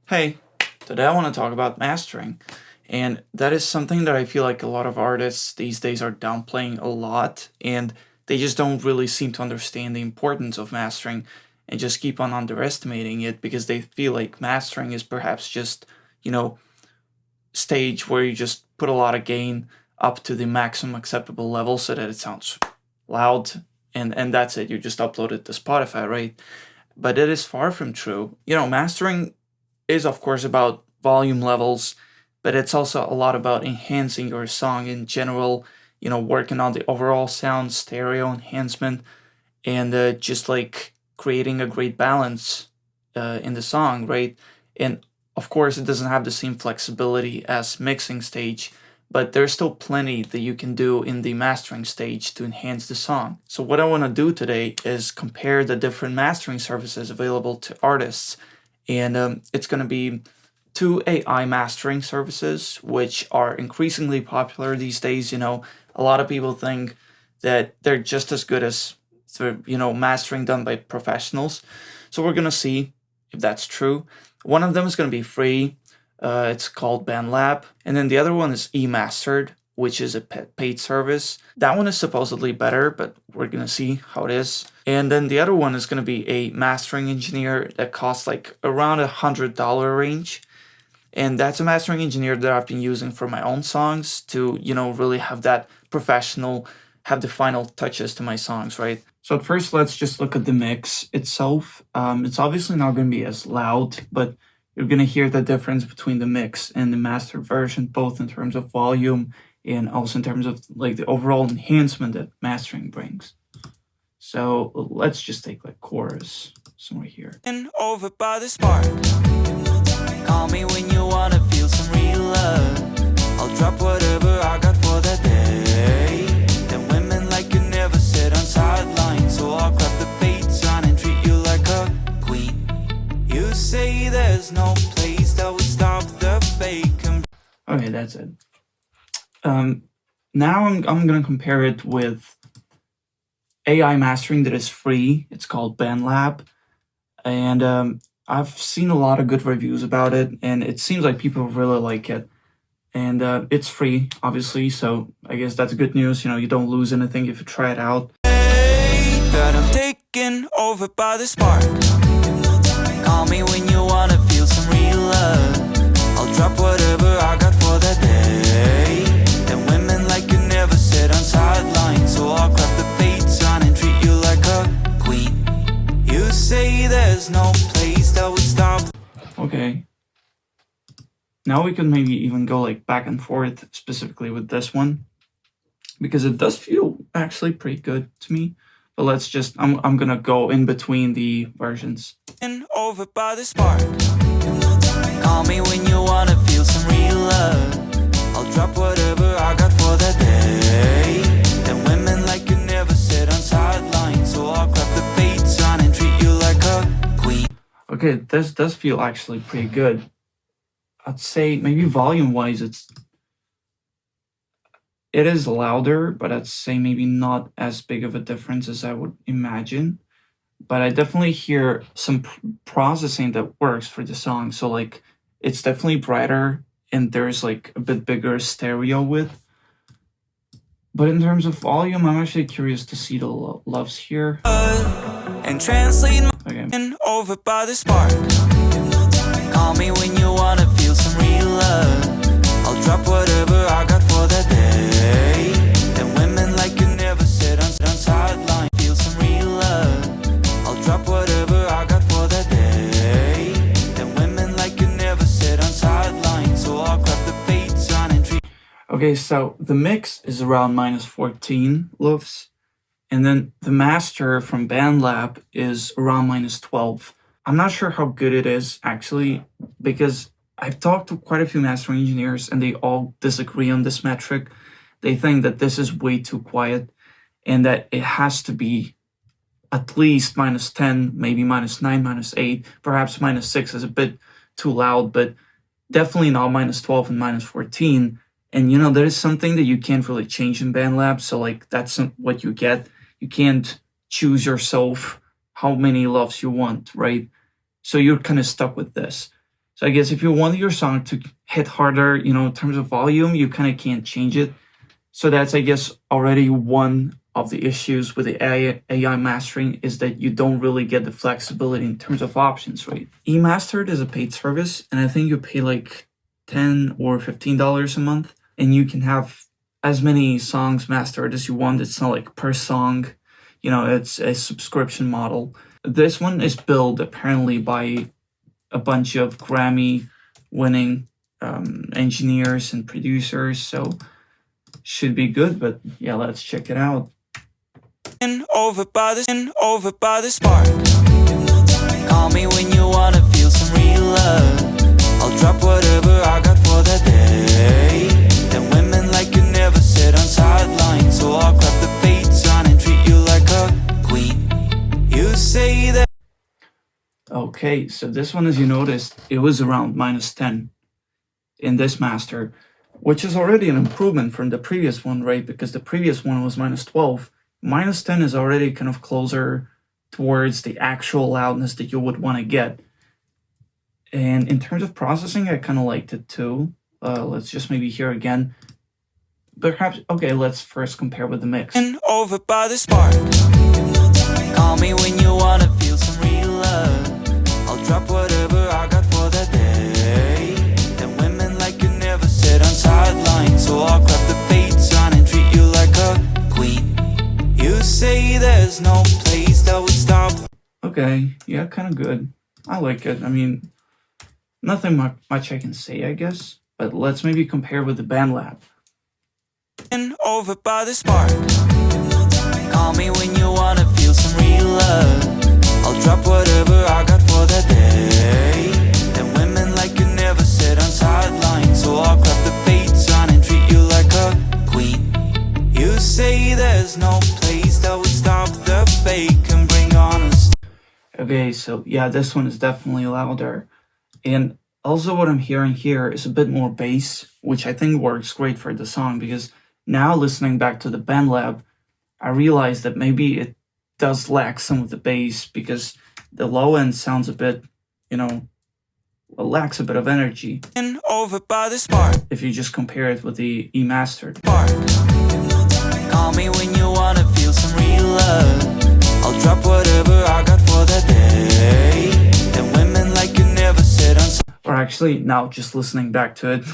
Hey, today I want to talk about mastering. And that is something that I feel like a lot of artists these days are downplaying a lot, and they just don't really seem to understand the importance of mastering and just keep on underestimating it because they feel like mastering is perhaps just, you know, stage where you just put a lot of gain up to the maximum acceptable level so that it sounds loud and that's it. You just upload it to Spotify, right? But it is far from true. Mastering is of course about volume levels, but it's also a lot about enhancing your song in general, working on the overall sound, stereo enhancement, and just like creating a great balance in the song, right? And of course, it doesn't have the same flexibility as mixing stage, but there's still plenty that you can do in the mastering stage to enhance the song. So, what I want to do today is compare the different mastering services available to artists, and it's going to be two AI mastering services, which are increasingly popular these days. A lot of people think that they're just as good as mastering done by professionals. So we're gonna see if that's true. One of them is gonna be free. It's called BandLab, and then the other one is eMastered, which is a paid service. That one is supposedly better, but we're gonna see how it is. And then the other one is gonna be a mastering engineer that costs like around $100 range. And that's a mastering engineer that I've been using for my own songs to, really have that professional, have the final touches to my songs, right? So at first, let's just look at the mix itself. It's obviously not going to be as loud, but you're going to hear the difference between the mix and the master version, both in terms of volume and also in terms of like the overall enhancement that mastering brings. So let's just take like chorus somewhere here. And over by the spark. Call me when you wanna feel some real love. I'll drop whatever I got for that day. Them women like you never sit on sidelines, so I'll grab the fades on and treat you like a queen. You say there's no place that would stop the fake. Okay, that's it. Now I'm gonna compare it with AI mastering that is free. It's called BandLab, and I've seen a lot of good reviews about it, and it seems like people really like it. And it's free, obviously, so I guess that's good news. You don't lose anything if you try it out. That I'm taken over by the spark. Call me when you wanna feel some real love. I'll drop whatever I got for that day. Them women like you never sit on sidelines, so I'll grab the fades on and treat you like a queen. You say there's no place that would stop. Okay. Now we can maybe even go like back and forth specifically with this one, because it does feel actually pretty good to me. But let's just, I'm gonna go in between the versions. And over by the spark. Call me when you wanna feel some real love. I'll drop whatever I got for that day. Them women like you never sit on sidelines, so I'll grab the fades on and treat you like a queen. Okay, this does feel actually pretty good. I'd say maybe volume-wise, it is louder, but I'd say maybe not as big of a difference as I would imagine. But I definitely hear some processing that works for the song. So like, it's definitely brighter, and there's like a bit bigger stereo width. But in terms of volume, I'm actually curious to see the loves here. And translate Okay. and over by the spark. Call me when you wanna feel some real love. I'll drop whatever I got for that day. Them women like you never sit on sideline. Feel some real love. I'll drop whatever I got for that day. Them women like you never sit on sideline, so I'll grab the fades on and treat. Okay, so the mix is around -14 LUFS, and then the master from BandLab is around -12. I'm not sure how good it is actually, because I've talked to quite a few mastering engineers and they all disagree on this metric. They think that this is way too quiet and that it has to be at least -10, maybe -9, -8, perhaps -6 is a bit too loud, but definitely not -12 and -14. And there is something that you can't really change in BandLab, so like that's what you get. You can't choose yourself how many loves you want, right? So you're kind of stuck with this. So I guess if you want your song to hit harder, in terms of volume, you kind of can't change it. So that's, I guess, already one of the issues with the AI mastering, is that you don't really get the flexibility in terms of options, right? eMastered is a paid service, and I think you pay like $10 or $15 a month, and you can have as many songs mastered as you want. It's not like per song, it's a subscription model. This one is built apparently by a bunch of Grammy winning engineers and producers, so should be good. But yeah, let's check it out. Over by the spark. Call me when you wanna feel some real love. I'll drop whatever I got for that day. Then women like you never sit on sidelines, so I'll grab the fates on and treat you like a queen. You say that. Okay, so this one, as you noticed, it was around -10 in this master, which is already an improvement from the previous one, right? Because the previous one was -12. -10 is already kind of closer towards the actual loudness that you would want to get. And in terms of processing, I kind of liked it too. Let's just maybe hear again. Perhaps, okay, let's first compare with the mix. Over by the spark. Call me when you wanna feel some real love. I'll drop whatever I got for that day. Then women like you never sit on sidelines, so I'll grab the fates on and treat you like a queen. You say there's no place that would stop. Okay, yeah, kind of good. I like it. I mean, nothing much I can say, I guess. But let's maybe compare with the BandLab. Over by the spark. Call me when you wanna feel some real love. I'll drop whatever I got for that day. Then women like you never sit on sidelines, so I'll grab the fates on and treat you like a queen. You say there's no place that would stop the fake and bring honesty. Okay, so yeah, this one is definitely louder. And also what I'm hearing here is a bit more bass, which I think works great for the song, because now listening back to the BandLab, I realized that maybe it does lack some of the bass, because the low end sounds a bit, lacks a bit of energy. Over by the spark. If you just compare it with the eMastered. Call me when you wanna feel some real love. I'll drop whatever I got for that day. Then women like you never sit on. Or actually, now just listening back to it,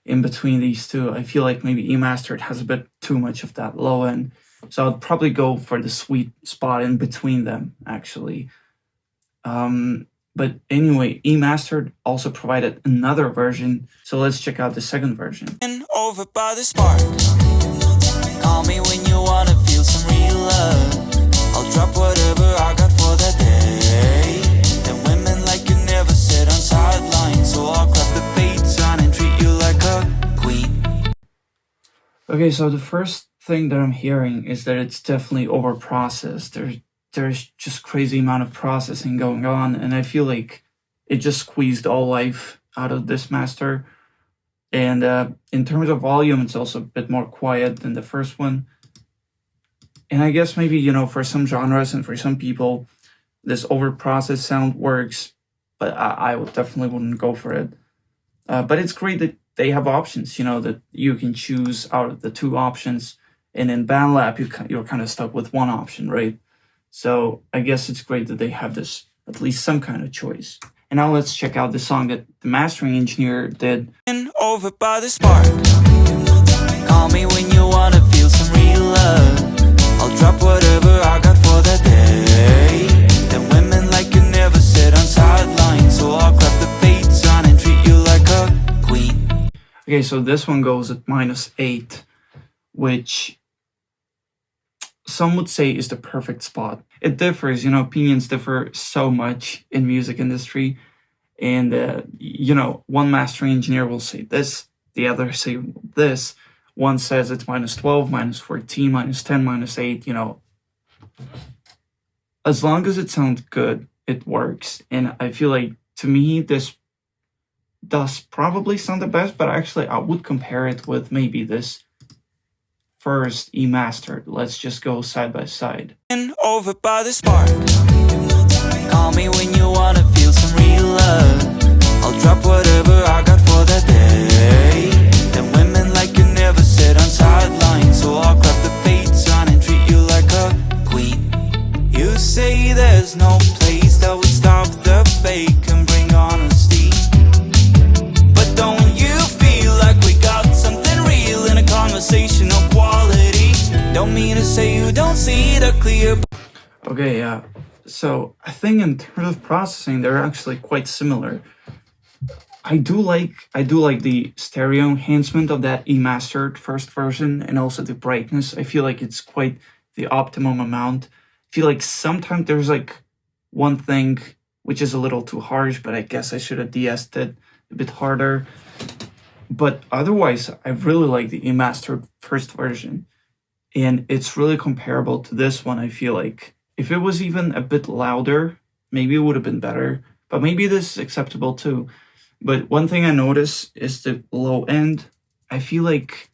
in between these two, I feel like maybe eMastered has a bit too much of that low end. So I'd probably go for the sweet spot in between them, actually. But anyway, eMastered also provided another version, so let's check out the second version. Over by the spark. Call me when you wanna feel some real love. I'll drop whatever I got for that day. Then women like you never sit on sidelines, so I'll grab the fates on and treat you like a queen. Okay, so the first thing that I'm hearing is that it's definitely overprocessed. There's just crazy amount of processing going on, and I feel like it just squeezed all life out of this master. And in terms of volume, it's also a bit more quiet than the first one. And I guess maybe, for some genres and for some people, this overprocessed sound works, but I would definitely wouldn't go for it. But it's great that they have options, that you can choose out of the two options. And in BandLab, you're kind of stuck with one option, right? So I guess it's great that they have this, at least some kind of choice. And now let's check out the song that the mastering engineer did. Over by the spark. Call me when you wanna feel some real love. I'll drop whatever I got for that day. Then women like you never sit on sidelines, so I'll grab the fates on and treat you like a queen. Okay, so this one goes at -8, which some would say is the perfect spot. It differs, opinions differ so much in music industry. And, one mastering engineer will say this, the other say this. One says it's -12, -14, -10, -8, As long as it sounds good, it works. And I feel like, to me, this does probably sound the best, but actually I would compare it with maybe this first eMastered. Let's just go side by side. Over by the spark. Call me when you wanna feel some real love. I'll drop whatever I got for that day. Then women like you never sit on sidelines, so I'll grab the fades on and treat you like a queen. You say there's no place that would stop the fake and bring honesty, but don't you feel like we got something real in a conversation of quality? Don't mean to say you don't see the clear. Okay, yeah. So I think in terms of processing, they're actually quite similar. I do like the stereo enhancement of that E-mastered first version, and also the brightness. I feel like it's quite the optimum amount. I feel like sometimes there's like one thing which is a little too harsh, but I guess I should have de-essed it a bit harder. But otherwise, I really like the E-mastered first version, and it's really comparable to this one. I feel like if it was even a bit louder, maybe it would have been better, but maybe this is acceptable too. But one thing I notice is the low end. I feel like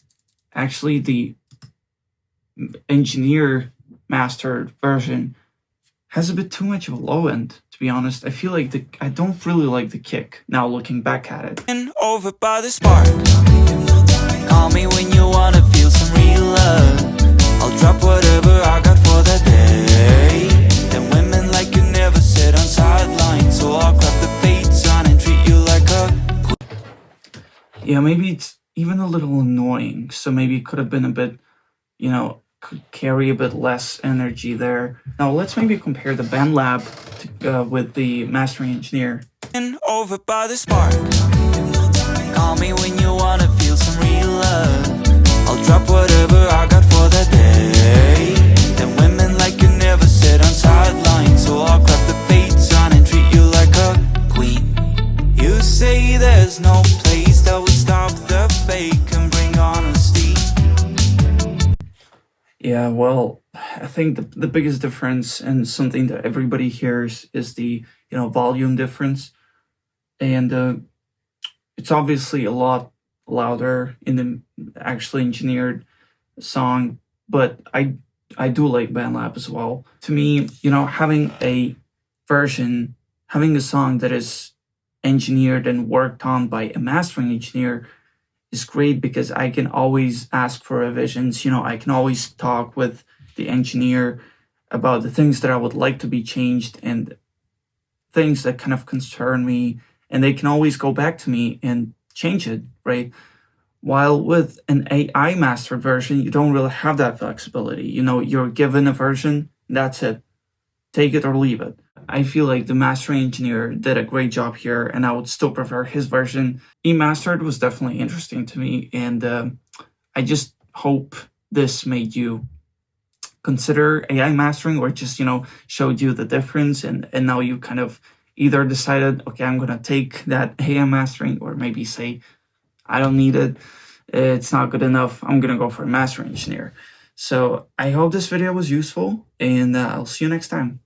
actually the engineer mastered version has a bit too much of a low end, to be honest. I feel like I don't really like the kick now looking back at it. Over by the spark, call me when you wanna feel some real love. I'll drop whatever I got for that day. Then women like you never sit on sidelines, so I'll grab the fades on and treat you like a. Yeah, maybe it's even a little annoying. So maybe it could have been a bit, could carry a bit less energy there. Now let's maybe compare the BandLab with the mastering engineer. Over by the spark, call me when you wanna feel some real love. I'll drop whatever I got for that day. Then women like you never sit on sidelines, so I'll grab the fades on and treat you like a queen. You say there's no place that would stop the fake and bring honesty. Yeah, well, I think the biggest difference and something that everybody hears is the volume difference, and it's obviously a lot louder in the actually engineered song, but I do like BandLab as well. To me, having having a song that is engineered and worked on by a mastering engineer is great, because I can always ask for revisions. I can always talk with the engineer about the things that I would like to be changed and things that kind of concern me, and they can always go back to me and change it, right? While with an AI mastered version, you don't really have that flexibility. You're given a version, that's it. Take it or leave it. I feel like the mastering engineer did a great job here, and I would still prefer his version. E-mastered was definitely interesting to me, and I just hope this made you consider AI mastering, or just, showed you the difference, and now you kind of either decided, okay, I'm going to take that AI mastering, or maybe say, I don't need it, it's not good enough, I'm going to go for a mastering engineer. So I hope this video was useful, and I'll see you next time.